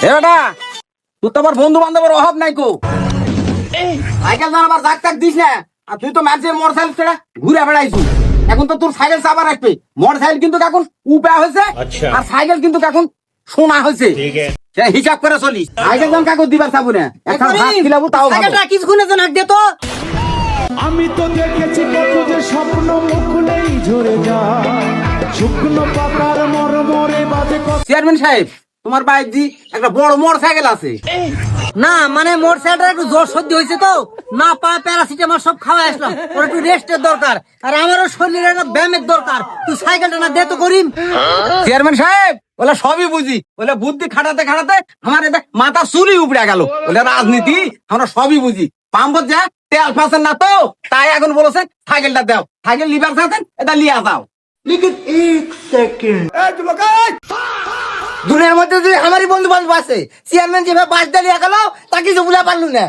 বেটা তুই তো আবার বন্ধু বান্ধবের অভাব নাই কো, সাইকেল না আবার জাক তাক দিস না। আর তুই তো ম্যাচে মোটর সাইকেল ছেড়ে ঘুরে বেড়াইছু, এখন তো তোর সাইকেল চাপা রাখবে। মোটর সাইকেল কিন্তু এখন উপা হয়েছে, আর সাইকেল কিন্তু এখন সোনা হয়েছে। হিসাব করে চলিস, সাইকেল যখন কাকু দিবার চাবো না, এখন হাত খিলাবো তাও ভালো। কিছুক্ষণের জন্য দে তো। আমি তো দেখেছি কত যে স্বপ্ন মুখলেই ঝরে যায়, শুকনো পাতার মরমরে বাজে কত। চেয়ারম্যান সাহেব, তোমার বাইক জি একটা বড় মোটর সাইকেল আছে। না মানে মোর সাইডে একটু জ্বর সর্দি হয়েছে তো, না পা প্যারাসিটামল সব খাওয়া আসলাম, ওর একটু রেস্টের দরকার, আর আমারও শরীরে একটা ব্যায়ামের দরকার। তুই সাইকেলটা না দে তো করিম। চেয়ারম্যান সাহেব বলে সবই বুঝি, বলে বুদ্ধি খাটাতে খাটাতে আমার এটা মাথা চুরি উপড়ে গেল। বলে রাজনীতি আমরা সবই বুঝি, পাম্পত যা তেল ফাঁসেন না তো, তাই এখন বলেছেন সাইকেলটা দাও। সাইকেল লিবার চাচ্ছেন, এটা লিয়া যাও। দুনিয়ার মধ্যে যদি আমারই বন্ধু বান্ধব আছে, চেয়ারম্যান যেভাবে বাস দালিয়া গেল তাকে যে বলে পারলু না।